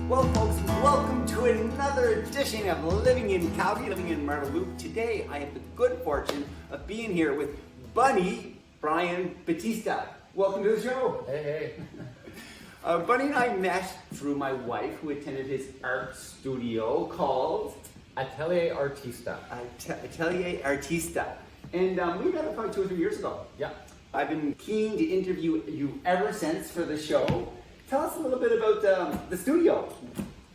Well, folks, welcome to another edition of Living in Calgary, living in Marda Loop. Today, I have the good fortune of being here with Bunny, Bryon, Batista. Welcome to the show. Hey. Bunny and I met through my wife, who attended his art studio called Atelier Artista. Atelier Artista. And we met about 2 or 3 years ago. Yeah. I've been keen to interview you ever since for the show. Tell us a little bit about the studio.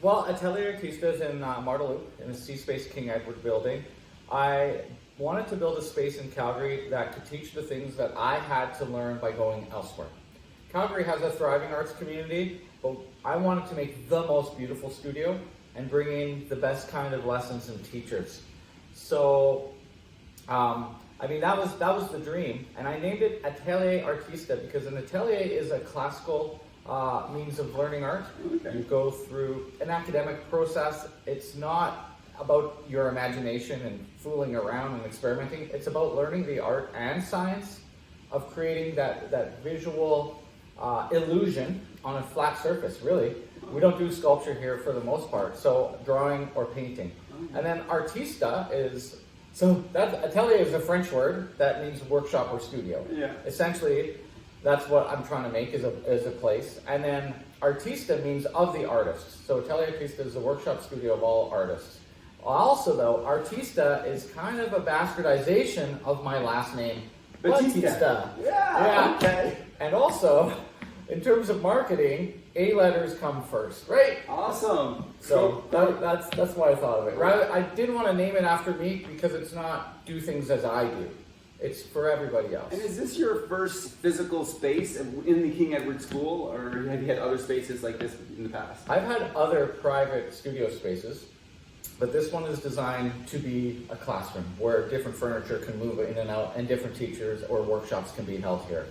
Well, Atelier Artista is in Marda Loop in the CSpace King Edward building. I wanted to build a space in Calgary that could teach the things that I had to learn by going elsewhere. Calgary has a thriving arts community, but I wanted to make the most beautiful studio and bring in the best kind of lessons and teachers. So, that was the dream, and I named it Atelier Artista because an atelier is a classical means of learning art. Okay. You go through an academic process. It's not about your imagination and fooling around and experimenting. It's about learning the art and science of creating that visual illusion on a flat surface, really. We don't do sculpture here for the most part, so drawing or painting. And then artista that atelier is a French word that means workshop or studio. Yeah. Essentially, that's what I'm trying to make is a place. And then artista means of the artist. So Atelier Artista is a workshop studio of all artists. Also though, artista is kind of a bastardization of my last name, Batista. Yeah, okay. And also, in terms of marketing, A letters come first, right? Awesome. So that's why I thought of it. Rather, I didn't want to name it after me because it's not do things as I do. It's for everybody else. And is this your first physical space in the King Edward School, or have you had other spaces like this in the past? I've had other private studio spaces, but this one is designed to be a classroom where different furniture can move in and out and different teachers or workshops can be held here.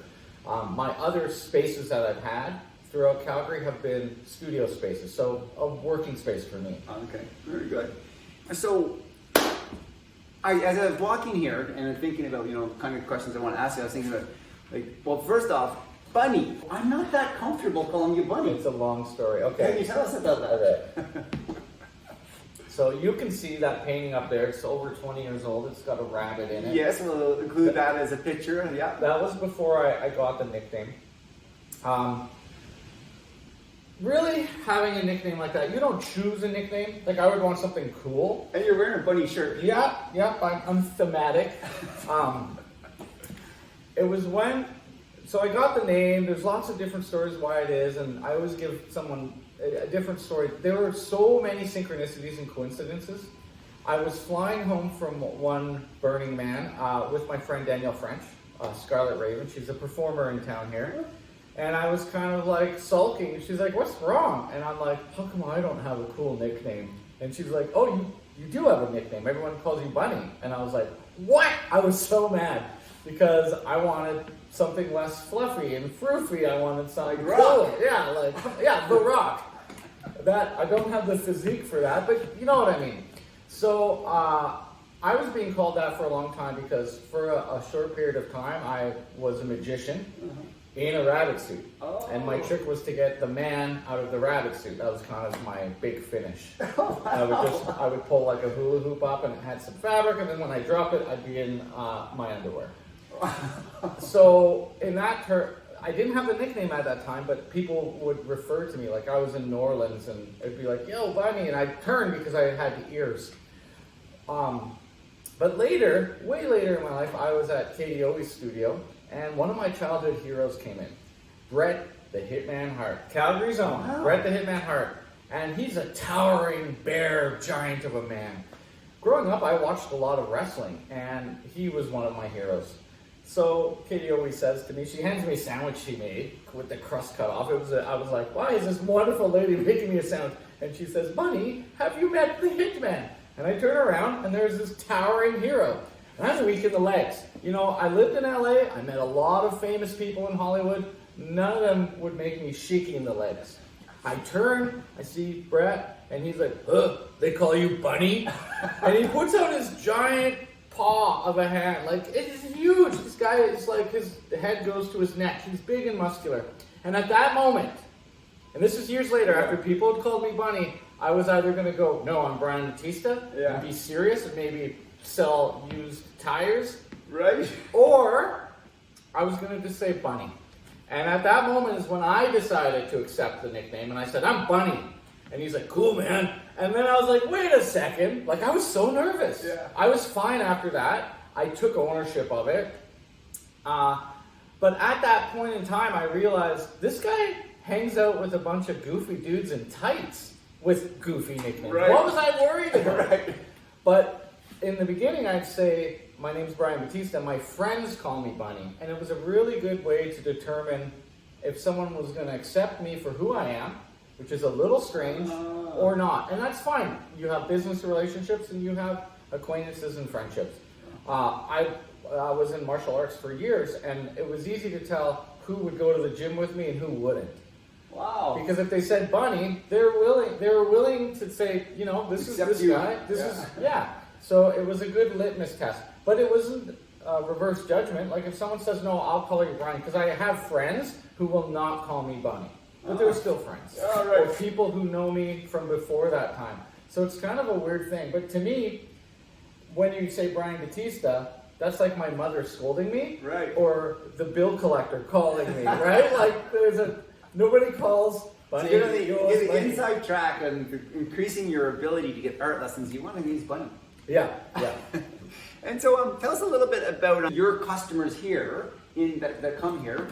My other spaces that I've had throughout Calgary have been studio spaces, so a working space for me. Okay, very good. So, as I was walking here and thinking about, kind of questions I want to ask you, I was thinking about, first off, Bunny. I'm not that comfortable calling you Bunny. It's a long story. Okay. Can you tell us about that? Okay. So you can see that painting up there. It's over 20 years old. It's got a rabbit in it. Yes, we'll include that as a picture. Yeah. That was before I got the nickname. Really, having a nickname like that, you don't choose a nickname. Like, I would want something cool. And you're wearing a bunny shirt. Yeah, I'm thematic. It was so I got the name. There's lots of different stories why it is, and I always give someone a different story. There were so many synchronicities and coincidences. I was flying home from one Burning Man with my friend Danielle French, Scarlet Raven. She's a performer in town here. And I was kind of like sulking, and she's like, "What's wrong?" And I'm like, "How come I don't have a cool nickname?" And she's like, "Oh, you do have a nickname. Everyone calls you Bunny." And I was like, "What?" I was so mad because I wanted something less fluffy and froofy. I wanted something cooler. Yeah, The Rock. That I don't have the physique for that, but you know what I mean. So I was being called that for a long time because for a short period of time I was a magician. In a rabbit suit. Oh. And my trick was to get the man out of the rabbit suit. That was kind of my big finish. Oh, wow. I would pull like a hula hoop up and it had some fabric, and then when I drop it, I'd be in my underwear. So in that I didn't have the nickname at that time, but people would refer to me like I was in New Orleans and it'd be like, "Yo, Bunny," and I'd turn because I had ears. But later, way later in my life, I was at KDOE's studio. And one of my childhood heroes came in, Bret the Hitman Hart, Calgary's own. Wow. Bret the Hitman Hart. And he's a towering bear giant of a man. Growing up, I watched a lot of wrestling, and he was one of my heroes. So Katie always says to me, she hands me a sandwich she made with the crust cut off. I was like, "Why is this wonderful lady making me a sandwich?" And she says, "Bunny, have you met the Hitman?" And I turn around, and there's this towering hero. And I was weak in the legs. I lived in LA. I met a lot of famous people in Hollywood. None of them would make me shaky in the legs. I turn, I see Bret, and he's like, "Ugh, they call you Bunny?" And he puts out his giant paw of a hand. Like, it's huge. This guy is like, his head goes to his neck. He's big and muscular. And at that moment, And this is years later, after people had called me Bunny, I was either going to go, no, I'm Bryon Batista, and be serious and maybe sell used tires. Right. Or I was going to just say Bunny. And at that moment is when I decided to accept the nickname, and I said, I'm Bunny. And he's like, cool, man. And then I was like, wait a second. Like, I was so nervous. Yeah. I was fine after that. I took ownership of it. But at that point in time, I realized this guy hangs out with a bunch of goofy dudes in tights with goofy nicknames. Right. What was I worried about? Right. But in the beginning, I'd say, my name's Bryon Batista. My friends call me Bunny. And it was a really good way to determine if someone was going to accept me for who I am, which is a little strange, or not. And that's fine. You have business relationships and you have acquaintances and friendships. I was in martial arts for years, and it was easy to tell who would go to the gym with me and who wouldn't. Wow. Because if they said Bunny, they were willing to say, you know, this Accept is this you. guy. This is, yeah. So it was a good litmus test. But it wasn't reverse judgment. Like if someone says, no, I'll call you Bryon, because I have friends who will not call me Bunny. But they're still friends. Right. Or people who know me from before that time. So it's kind of a weird thing. But to me, when you say Bryon Batista, that's like my mother scolding me. Right. Or the bill collector calling me, right? Like nobody calls Bunny. So you're on the Bunny. inside track and increasing your ability to get art lessons. You want to use Bunny. Yeah. And so tell us a little bit about your customers here that come here.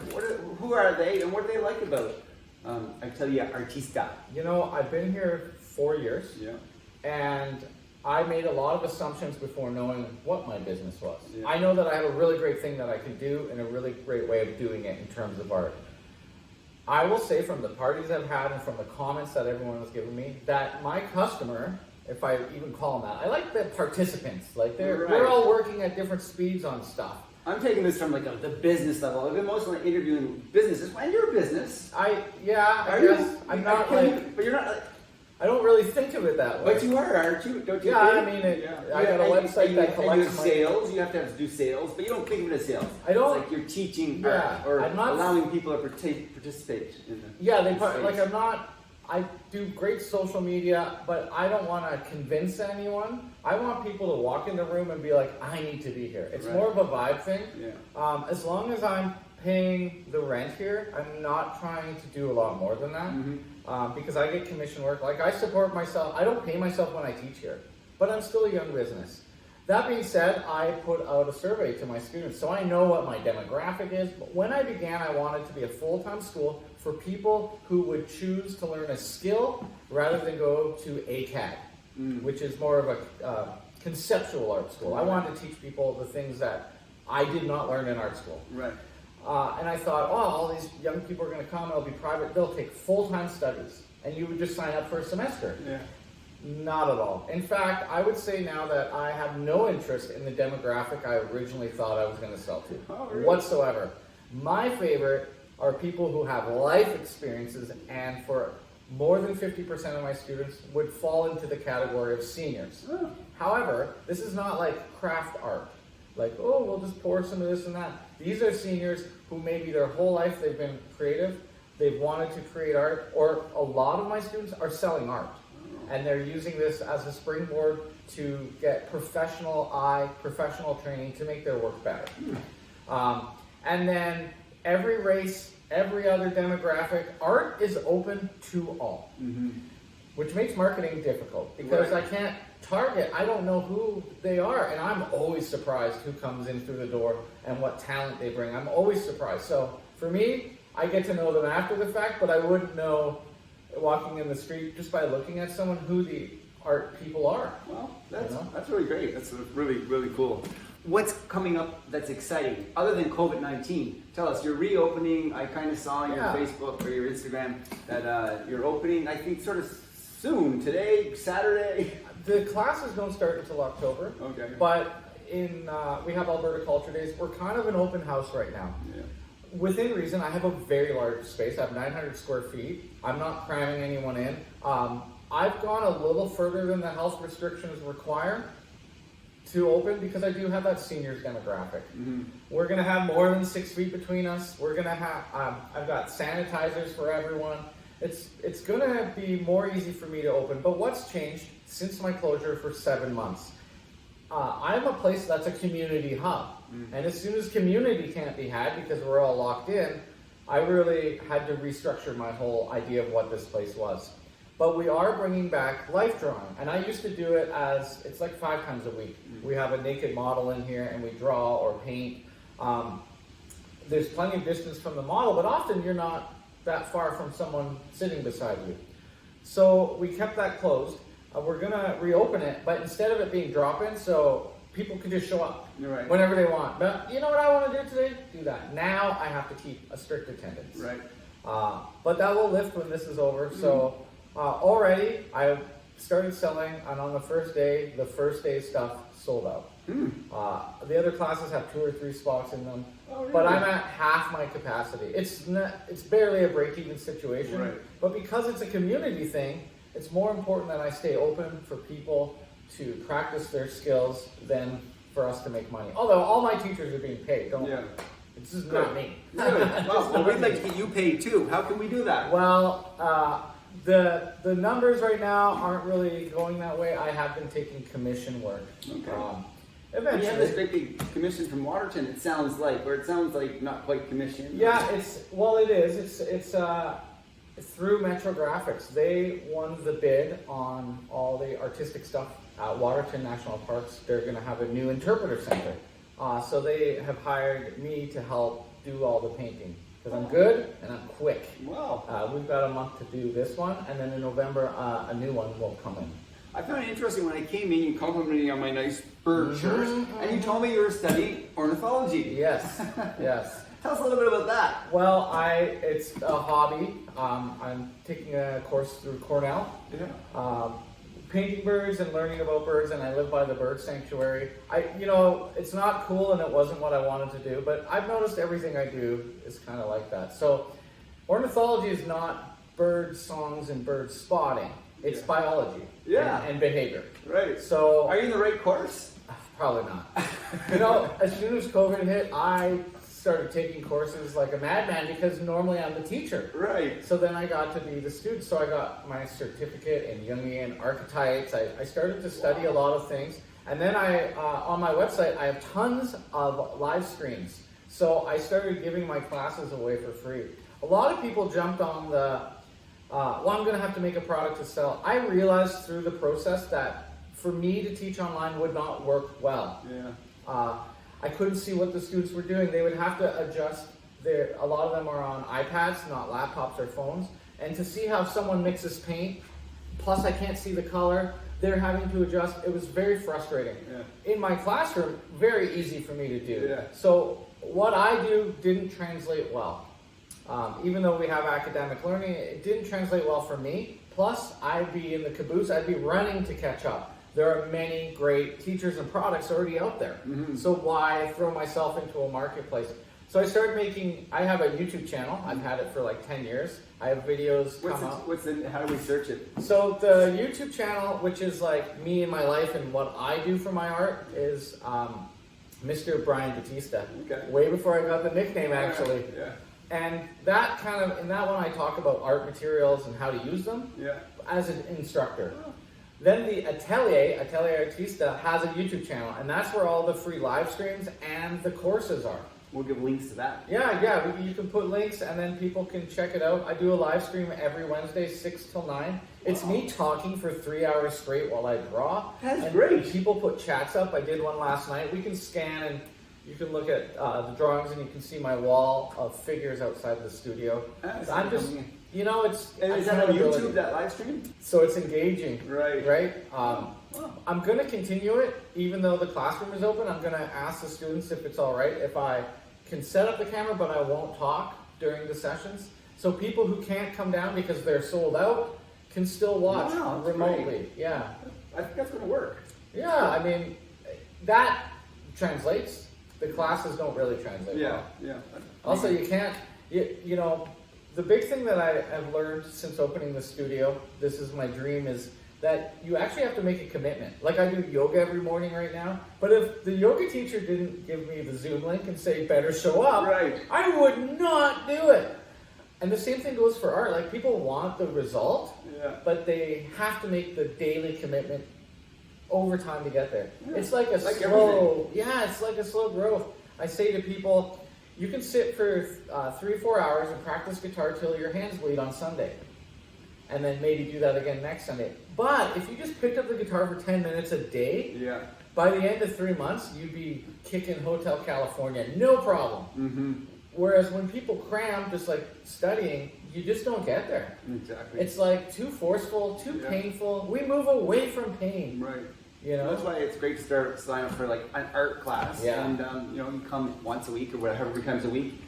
Who are they and what do they like about Atelier Artista? You know, I've been here 4 years. Yeah. And I made a lot of assumptions before knowing what my business was. Yeah. I know that I have a really great thing that I can do and a really great way of doing it in terms of art. I will say from the parties I've had and from the comments that everyone has given me that my customer, if I even call them that, I like the participants. Like we're all working at different speeds on stuff. I'm taking this from like the business level. I've been mostly interviewing businesses. And you're a business. I guess I'm not like, but you're not like. I don't really think of it that way. But you are, aren't you? Don't you? Yeah, think? I mean, I got a website that collects you have sales. You have to do sales, but you don't think of it as sales. I don't. It's like you're teaching Yeah, or I'm not, allowing people to participate in the. Yeah, space. like I'm not. I do great social media, but I don't want to convince anyone. I want people to walk in the room and be like, I need to be here. It's more of a vibe thing. Yeah. As long as I'm paying the rent here, I'm not trying to do a lot more than that. Mm-hmm. Because I get commission work. Like I support myself. I don't pay myself when I teach here, but I'm still a young business. That being said, I put out a survey to my students, so I know what my demographic is. But when I began, I wanted to be a full-time school for people who would choose to learn a skill rather than go to ACAD, which is more of a conceptual art school. I wanted to teach people the things that I did not learn in art school. Right. And I thought, all these young people are going to come, it'll be private, they'll take full-time studies, and you would just sign up for a semester. Yeah. Not at all. In fact, I would say now that I have no interest in the demographic I originally thought I was going to sell to, whatsoever. My favorite are people who have life experiences, and for more than 50% of my students would fall into the category of seniors. Oh. However, this is not like craft art. Like, we'll just pour some of this and that. These are seniors who maybe their whole life they've been creative, they've wanted to create art, or a lot of my students are selling art. And they're using this as a springboard to get professional training to make their work better. And then every race, every other demographic, art is open to all, which makes marketing difficult because I can't target, I don't know who they are, and I'm always surprised who comes in through the door and what talent they bring. I'm always surprised. So for me, I get to know them after the fact, but I wouldn't know walking in the street just by looking at someone who the art people are. Well, that's really great. That's really, really cool. What's coming up that's exciting other than COVID-19? Tell us, you're reopening. I kind of saw on your Facebook or your Instagram that you're opening, I think, sort of soon, today, Saturday. The classes don't start until October. Okay. But we have Alberta Culture Days. We're kind of an open house right now. Yeah. Within reason, I have a very large space. I have 900 square feet. I'm not cramming anyone in. I've gone a little further than the health restrictions require to open because I do have that seniors demographic. We're going to have more than 6 feet between us. We're going to have, I've got sanitizers for everyone. It's going to be more easy for me to open. But what's changed since my closure for 7 months? I'm a place that's a community hub. And as soon as community can't be had because we're all locked in, I really had to restructure my whole idea of what this place was. But we are bringing back life drawing. And I used to do it as, it's like 5 times a week. We have a naked model in here and we draw or paint. There's plenty of distance from the model, but often you're not that far from someone sitting beside you. So we kept that closed. We're gonna reopen it, but instead of it being drop-in, so people can just show up whenever they want. But you know what I want to do today? Do that. Now I have to keep a strict attendance. Right. But that will lift when this is over. So already I started selling, and on the first day stuff sold out. The other classes have 2 or 3 spots in them, but I'm at half my capacity. It's barely a break-even situation, but because it's a community thing, it's more important that I stay open for people to practice their skills than for us to make money. Although all my teachers are being paid, it's just not me. Well, we'd like to get you paid too. How can we do that? Well, the numbers right now aren't really going that way. I have been taking commission work. Okay. Eventually. You have this big commission from Waterton, it sounds like, or it sounds like not quite commission. Yeah, it is. It's through Metro Graphics. They won the bid on all the artistic stuff at Waterton National Parks. They're going to have a new interpreter center. So they have hired me to help do all the painting. Because I'm good and I'm quick. Wow. We've got a month to do this one, and then in November a new one will come in. I found it interesting when I came in, you complimented me on my nice bird shirt, and you told me you were studying ornithology. Yes, yes. Tell us a little bit about that. Well, it's a hobby. I'm taking a course through Cornell. Painting birds and learning about birds, and I live by the bird sanctuary. It's not cool and it wasn't what I wanted to do, but I've noticed everything I do is kind of like that. So ornithology is not bird songs and bird spotting. It's biology and behavior. Right. So are you in the right course? Probably not. As soon as COVID hit, I started taking courses like a madman because normally I'm the teacher. Right. So then I got to be the student. So I got my certificate in Jungian archetypes. I started to study a lot of things. And then on my website, I have tons of live streams. So I started giving my classes away for free. A lot of people jumped on I'm going to have to make a product to sell. I realized through the process that for me to teach online would not work well. I couldn't see what the students were doing. They would have to adjust a lot of them are on iPads, not laptops or phones. And to see how someone mixes paint, plus I can't see the color, they're having to adjust. It was very frustrating. In my classroom, very easy for me to do. So what I do didn't translate well. Even though we have academic learning, it didn't translate well for me. Plus, I'd be in the caboose, I'd be running to catch up. There are many great teachers and products already out there. So why throw myself into a marketplace? So I started I have a YouTube channel. I've had it for like 10 years. I have videos come out. How do we search it? So the YouTube channel, which is like me and my life and what I do for my art, is Mr. Bryon Batista. Way before I got the nickname, actually. And that in that one I talk about art materials and how to use them as an instructor. Then the Atelier Artista has a YouTube channel, and that's where all the free live streams and the courses are. We'll give links to that. You can put links and then people can check it out. I do a live stream every Wednesday, 6 till 9. It's me talking for 3 hours straight while I draw. That's great. People put chats up. I did one last night. We can scan and you can look at the drawings and you can see my wall of figures outside the studio. I'm just, is that on YouTube, that live stream? So it's engaging. Right. I'm going to continue it, even though the classroom is open. I'm going to ask the students if it's all right if I can set up the camera, but I won't talk during the sessions. So people who can't come down because they're sold out can still watch remotely. Great. I think that's going to work. I mean, that translates. The classes don't really translate well. Also, you can't, the big thing that I have learned since opening the studio, this is my dream, is that you actually have to make a commitment. Like I do yoga every morning right now, but if the yoga teacher didn't give me the Zoom link and say, better show up, I would not do it. And the same thing goes for art. Like, people want the result, but they have to make the daily commitment over time to get there. Yeah. It's like a Like slow, it's like a slow growth. I say to people, you can sit for 3-4 hours and practice guitar till your hands bleed on Sunday, and then maybe do that again next Sunday. But if you just picked up the guitar for 10 minutes a day, by the end of 3 months, you'd be kicking Hotel California, no problem. Mm-hmm. Whereas when people cram, just like studying, you just don't get there. Exactly. It's like too forceful, too painful. We move away from pain. Right. You know? That's why it's great to sign up for like an art class. Yeah. And you come once a week or whatever, 3 times a week,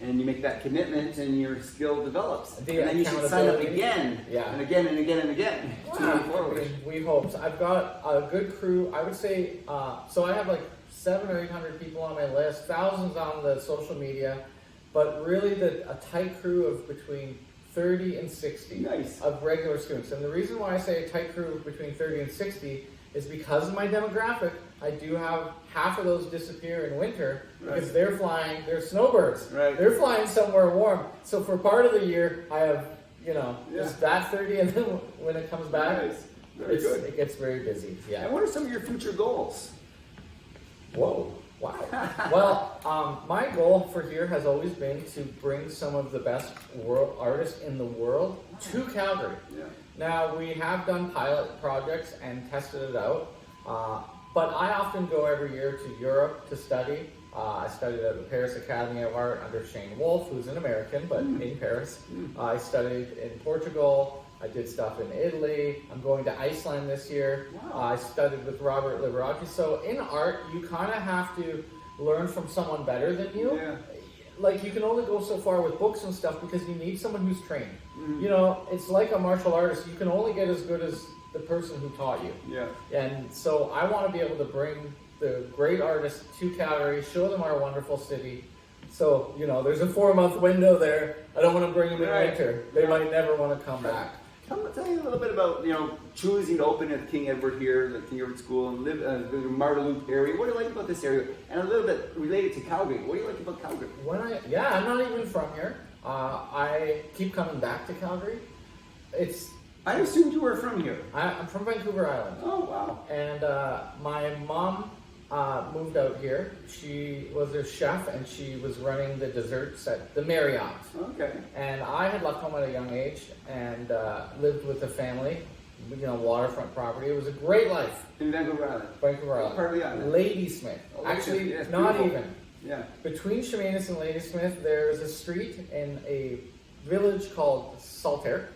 and you make that commitment, and your skill develops. And then you should sign up again, and again and again and again. To move forward. We hope. So I've got a good crew. I would say, so I have like 700 or 800 people on my list, thousands on the social media, but really a tight crew of between 30 and 60 of regular students. And the reason why I say a tight crew of between 30 and 60 is because of my demographic. I do have half of those disappear in winter because they're flying, they're snowbirds. They're flying somewhere warm. So for part of the year, I have, just that 30, and then when it comes back, it gets very busy. Yeah. And what are some of your future goals? Whoa. Wow. Well, my goal for here has always been to bring some of the best artists in the world to Calgary. Yeah. Now, we have done pilot projects and tested it out, but I often go every year to Europe to study. I studied at the Paris Academy of Art under Shane Wolf, who's an American, but in Paris. I studied in Portugal. I did stuff in Italy. I'm going to Iceland this year. Wow. I studied with Robert Liberace. So in art, you kind of have to learn from someone better than you. Yeah. Like, you can only go so far with books and stuff because you need someone who's trained. Mm-hmm. It's like a martial artist. You can only get as good as the person who taught you. Yeah. And so I want to be able to bring the great artists to Calgary, show them our wonderful city. So, there's a 4-month window there. I don't want to bring them in winter. They might never want to come back. Tell me a little bit about, choosing to open at King Edward here, the King Edward School, and live in the Marda Loop area. What do you like about this area? And a little bit related to Calgary. What do you like about Calgary? I'm not even from here. I keep coming back to Calgary. I assumed you were from here. I'm from Vancouver Island. Oh, wow. And my mom moved out here. She was a chef, and she was running the desserts at the Marriott. Okay. And I had left home at a young age and lived with the family, waterfront property. It was a great life. In Vancouver Island? Vancouver Island. What part of the island? Ladysmith. Oh, Actually, yes, not beautiful. even. Yeah. Between Chemainus and Ladysmith, there's a street in a village called Saltaire.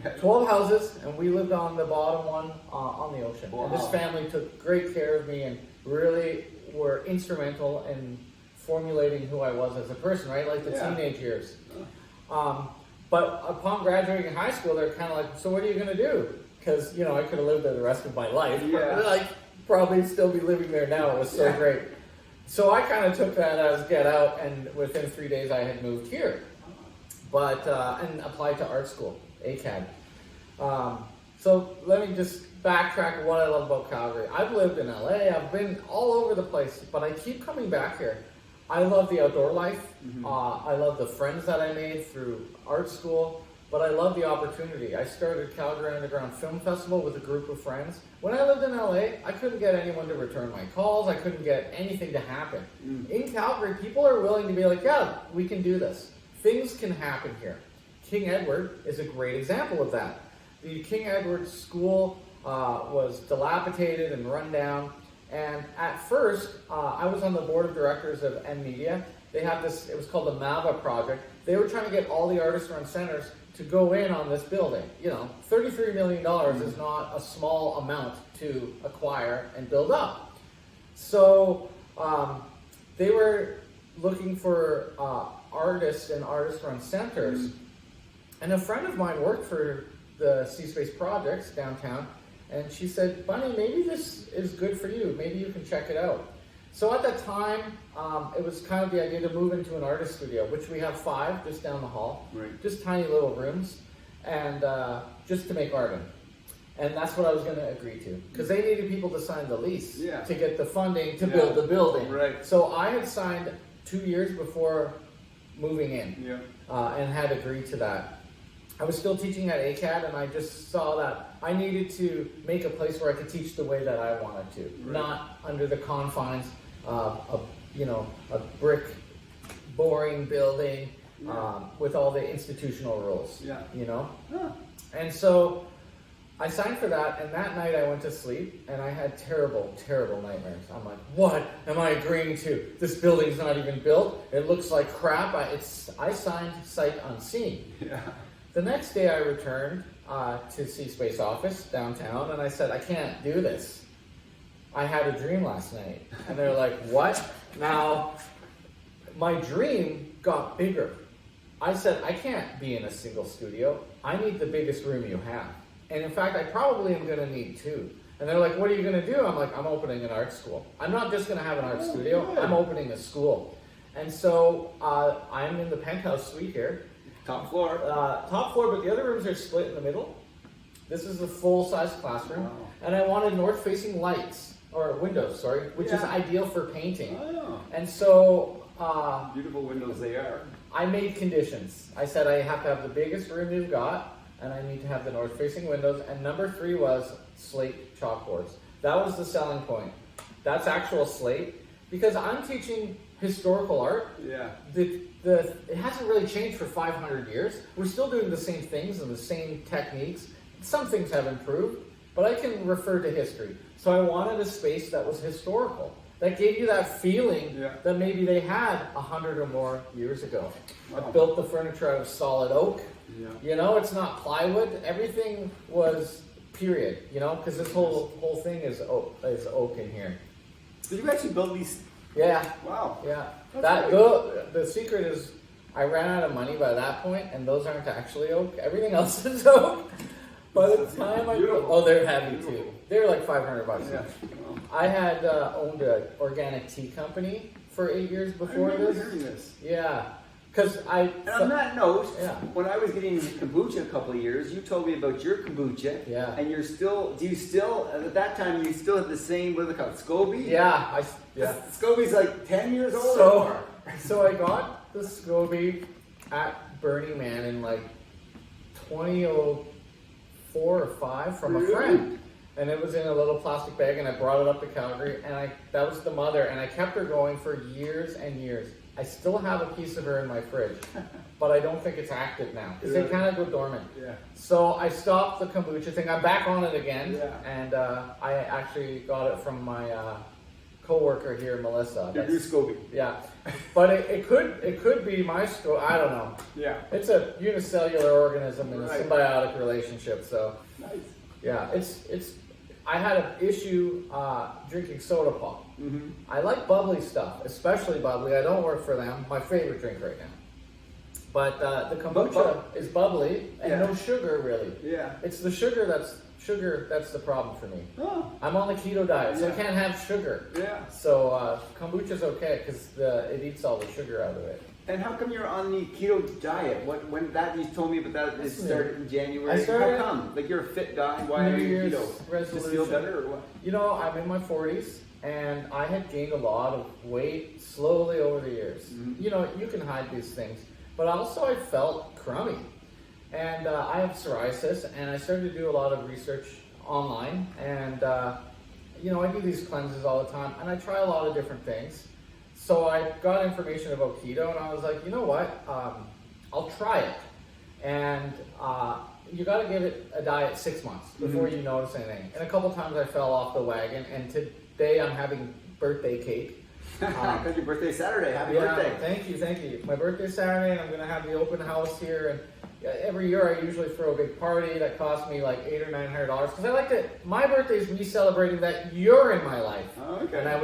Okay. 12 houses, and we lived on the bottom one on the ocean. Wow. And this family took great care of me and really were instrumental in formulating who I was as a person, right? Like the teenage years. But upon graduating high school, they're kind of like, so what are you going to do? Because, I could have lived there the rest of my life. Yeah. Like, probably still be living there now. It was so great. So I kind of took that as get out, and within 3 days I had moved here. But, and applied to art school, ACAD. So let me just backtrack what I love about Calgary. I've lived in LA, I've been all over the place, but I keep coming back here. I love the outdoor life. I love the friends that I made through art school, but I love the opportunity. I started Calgary Underground Film Festival with a group of friends. When I lived in LA, I couldn't get anyone to return my calls. I couldn't get anything to happen. In Calgary, people are willing to be like, yeah, we can do this. Things can happen here. King Edward is a great example of that. The King Edward School was dilapidated and run down. And at first, I was on the board of directors of M Media. They have this, it was called the MAVA project. They were trying to get all the artist-run centers to go in on this building. $33 million is not a small amount to acquire and build up. So they were looking for artists and artist-run centers. And a friend of mine worked for the CSpace projects downtown, and she said, Bunny, maybe this is good for you. Maybe you can check it out. So at that time, it was kind of the idea to move into an artist studio, which we have 5 just down the hall. Right. Just tiny little rooms, and just to make art in. And that's what I was going to agree to, because they needed people to sign the lease to get the funding to build the building. Right. So I had signed 2 years before moving in. Yeah. and had agreed to that. I was still teaching at ACAD, and I just saw that I needed to make a place where I could teach the way that I wanted to, not under the confines of a brick, boring building with all the institutional rules. And so I signed for that, and that night I went to sleep, and I had terrible, terrible nightmares. I'm like, what am I agreeing to? This building's not even built. It looks like crap. I signed sight unseen. The next day I returned to CSpace office downtown, and I said, I can't do this. I had a dream last night. And they're like, what? Now, my dream got bigger. I said, I can't be in a single studio. I need the biggest room you have. And in fact, I probably am going to need 2. And they're like, what are you going to do? I'm like, I'm opening an art school. I'm not just going to have an art studio. I'm opening a school. And so I'm in the penthouse suite here. Top floor. Top floor, but the other rooms are split in the middle. This is a full-size classroom. Wow. And I wanted north-facing lights, or windows, sorry, which is ideal for painting. And so... beautiful windows they are. I made conditions. I said I have to have the biggest room you've got, and I need to have the north-facing windows. And number 3 was slate chalkboards. That was the selling point. That's actual slate, because I'm teaching historical art. It hasn't really changed for 500 years. We're still doing the same things and the same techniques. Some things have improved, but I can refer to history. So I wanted a space that was historical, that gave you that feeling that maybe they had 100 or more years ago. I built the furniture out of solid oak. It's not plywood. Everything was period, because this whole thing is oak in here. Did you actually build these? Yeah. Wow. Yeah. The secret is I ran out of money by that point, and those aren't actually oak. Everything else is oak. By the time they're heavy too. They're like $500 each. I had owned an organic tea company for 8 years before this. Yeah. Because And on that note, when I was getting kombucha a couple of years, you told me about your kombucha. Yeah. And at that time, you still had the same, what are they called, SCOBY? Yeah. SCOBY's like 10 years old. So I got the SCOBY at Burning Man in like 2004 or 5 from a friend. And it was in a little plastic bag, and I brought it up to Calgary, and that was the mother, and I kept her going for years and years. I still have a piece of her in my fridge, but I don't think it's active now, because they kind of go dormant. So I stopped the kombucha thing. I'm back on it again, and I actually got it from my co-worker here, Melissa. Your new SCOBY. Yeah, but it could be my SCOBY. I don't know. Yeah. It's a unicellular organism in a symbiotic relationship, so. Nice. Yeah, I had an issue drinking soda pop. I like bubbly stuff, especially bubbly. I don't work for them. My favorite drink right now. But the kombucha is bubbly and no sugar, really. Yeah. It's the sugar that's the problem for me. Oh. I'm on the keto diet, so I can't have sugar. Yeah. So kombucha's okay because it eats all the sugar out of it. And how come you're on the keto diet? You told me about that. It started in January. How come? Like, you're a fit guy. Why are you keto? Resolution. Just feel better or what? I'm in my 40s, and I had gained a lot of weight slowly over the years. You can hide these things, but also I felt crummy, and I have psoriasis, and I started to do a lot of research online, and I do these cleanses all the time, and I try a lot of different things. So I got information about keto, and I was like, you know what? I'll try it. And you got to give it a diet 6 months before you notice anything. And a couple times I fell off the wagon, and today I'm having birthday cake. Because your birthday Saturday. Happy birthday. Thank you. My birthday's Saturday, and I'm going to have the open house here. And every year I usually throw a big party that costs me like $800 or $900 because my birthday is me celebrating that you're in my life. Oh, okay. And I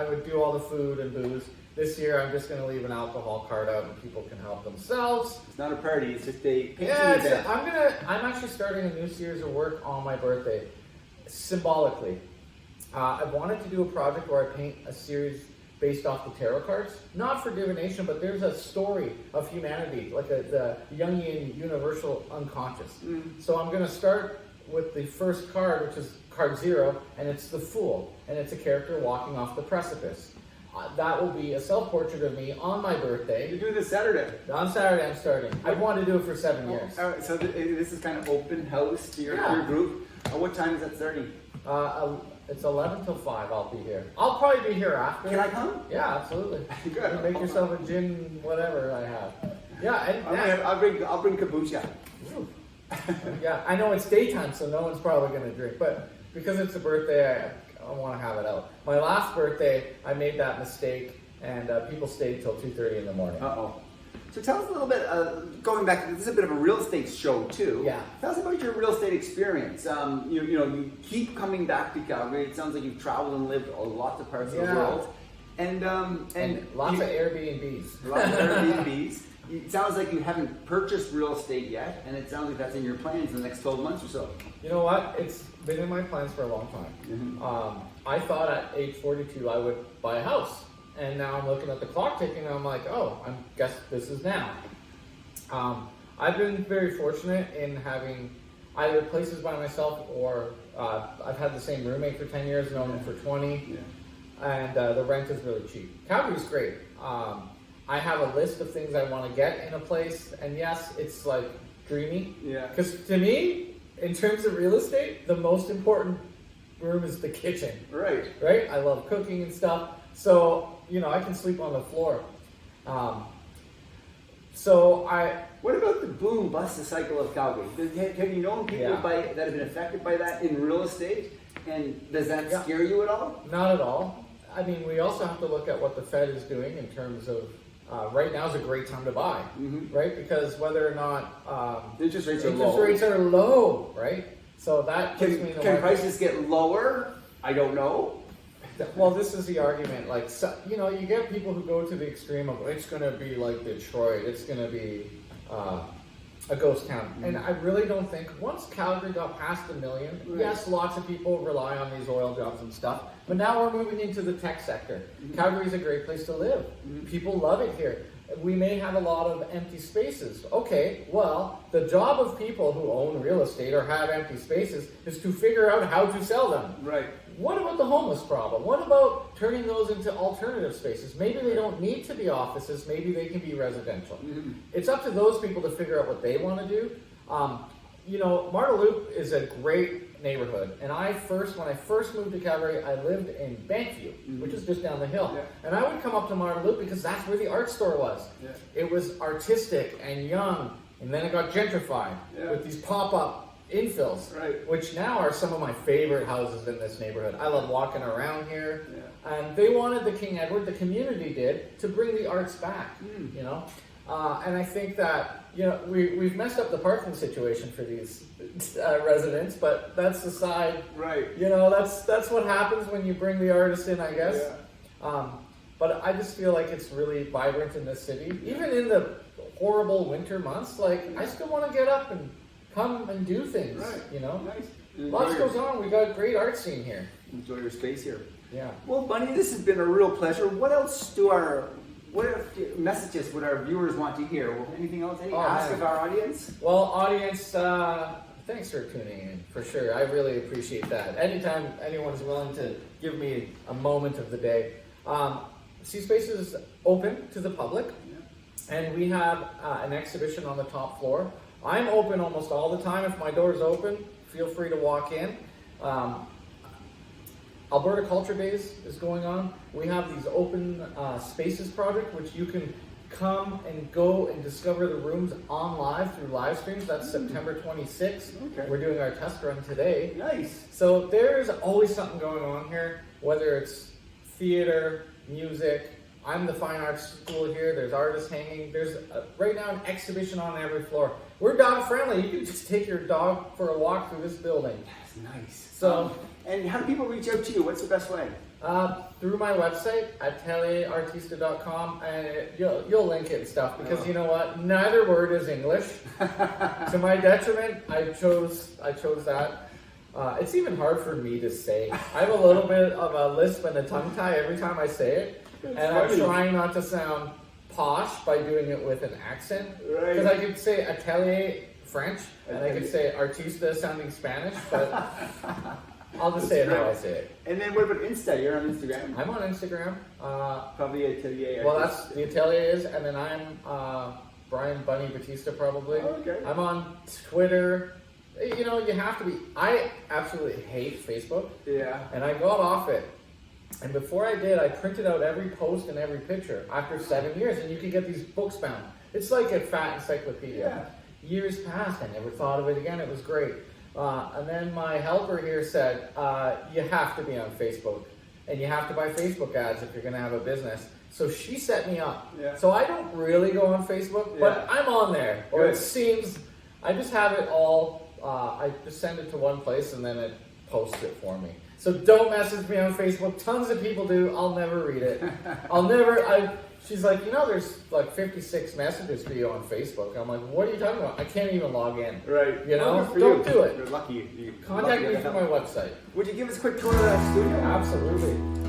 would do all the food and booze. This year I'm just going to leave an alcohol card out and people can help themselves. It's not a party, it's just a painting event. I'm actually starting a new series of work on my birthday, symbolically. I wanted to do a project where I paint a series based off the tarot cards, not for divination, but there's a story of humanity, like the Jungian universal unconscious. So I'm going to start with the first card, which is card 0, and it's the Fool, and it's a character walking off the precipice. that will be a self-portrait of me on my birthday. You're doing this Saturday. On Saturday, I'm starting. I've wanted to do it for 7 years. All right, so this is kind of open house to your group. What time is that starting? It's 11 till 5. I'll be here. I'll probably be here after. Can I come? Yeah, absolutely. Good. You make yourself a gin, whatever I have. Yeah, and I'll bring kombucha. yeah, I know it's daytime, so no one's probably going to drink, but because it's a birthday, I want to have it out. My last birthday, I made that mistake, and people stayed till 2:30 in the morning. So tell us a little bit, going back, this is a bit of a real estate show too. Yeah. Tell us about your real estate experience. You keep coming back to Calgary. It sounds like you've traveled and lived lots of parts of the world. And lots of Airbnbs. Lots of Airbnbs. It sounds like you haven't purchased real estate yet, and it sounds like that's in your plans in the next 12 months or so. You know what? It's been in my plans for a long time. Mm-hmm. I thought at age 42 I would buy a house. And now I'm looking at the clock ticking and I'm like, oh, I guess this is now. I've been very fortunate in having either places by myself or I've had the same roommate for 10 years, known him for 20. Yeah. And the rent is really cheap. Calgary's great. I have a list of things I want to get in a place, and yes, it's like dreamy. Yeah. Because to me, in terms of real estate, the most important room is the kitchen. Right. Right? I love cooking and stuff. So, I can sleep on the floor. What about the boom bust cycle of Calgary? Have you known people that have been affected by that in real estate? And does that scare you at all? Not at all. I mean, we also have to look at what the Fed is doing in terms of right now is a great time to buy, right? Because whether or not interest rates are low, right? So that gives me the can prices get lower? I don't know. Well, this is the argument. Like, you get people who go to the extreme of it's going to be like Detroit, it's going to be a ghost town. And I really don't think once Calgary got past 1 million, yes, lots of people rely on these oil jobs and stuff, but now we're moving into the tech sector. Calgary is a great place to live. People love it here. We may have a lot of empty spaces. Okay, well, the job of people who own real estate or have empty spaces is to figure out how to sell them. Right. What about the homeless problem? What about turning those into alternative spaces? Maybe they don't need to be offices. Maybe they can be residential. It's up to those people to figure out what they want to do. Marda Loop is a great neighborhood. And when I first moved to Calgary, I lived in Bankview, which is just down the hill. Yeah. And I would come up to Marda Loop because that's where the art store was. Yeah. It was artistic and young. And then it got gentrified with these pop-up infills, which now are some of my favorite houses in this neighborhood. I love walking around here. Yeah. And they wanted the King Edward, the community did, to bring the arts back, and I think that, we've messed up the parking situation for these residents, but that's the side, that's what happens when you bring the artist in, I guess. Yeah. But I just feel like it's really vibrant in this city. Even in the horrible winter months, I still want to get up and come and do things, Nice. Lots goes on. We got a great art scene here. Enjoy your space here. Yeah. Well, Bunny, this has been a real pleasure. What else what messages would our viewers want to hear? Anything else? Ask of our audience? Well, audience, thanks for tuning in, for sure. I really appreciate that. Anytime anyone's willing to give me a moment of the day. CSpace is open to the public, and we have an exhibition on the top floor. I'm open almost all the time. If my door is open, feel free to walk in. Alberta Culture Days is going on. We have these open spaces project, which you can come and go and discover the rooms on live through live streams. That's September 26th. Okay. We're doing our test run today. Nice. So there's always something going on here, whether it's theater, music. I'm the fine arts school here. There's artists hanging. There's right now an exhibition on every floor. We're dog friendly. You can just take your dog for a walk through this building. That's nice. So, and how do people reach out to you? What's the best way? Through my website, atelierartista.com, and you'll link it and stuff, because you know what? Neither word is English. To my detriment, I chose that. It's even hard for me to say. I have a little bit of a lisp and a tongue tie every time I say it. I'm trying not to sound posh by doing it with an accent. Because I could say Atelier French, and I could say Artista sounding Spanish, but I'll just say it how I say it. And then what about Insta? You're on Instagram? I'm on Instagram. Probably Atelier Artista. Well, that's the Atelier is, and then I'm Bryon Bunny Batista probably. Oh, okay. I'm on Twitter. You know, you have to be. I absolutely hate Facebook. Yeah. And I got off it. And before I did, I printed out every post and every picture after 7 years, and you can get these books bound. It's like a fat encyclopedia. Yeah. Years passed, I never thought of it again. It was great. And then my helper here said, you have to be on Facebook, and you have to buy Facebook ads if you're going to have a business. So she set me up. Yeah. So I don't really go on Facebook, but I'm on there. Or Good. it seems, I just have it all, I just send it to one place and then it posts it for me. So don't message me on Facebook. Tons of people do. I'll never read it. She's like, you know, there's like 56 messages for you on Facebook. I'm like, what are you talking about? I can't even log in. Right. You know, Good for don't you. do it. You're lucky. Contact me through my website. Would you give us a quick tour of that studio? Absolutely.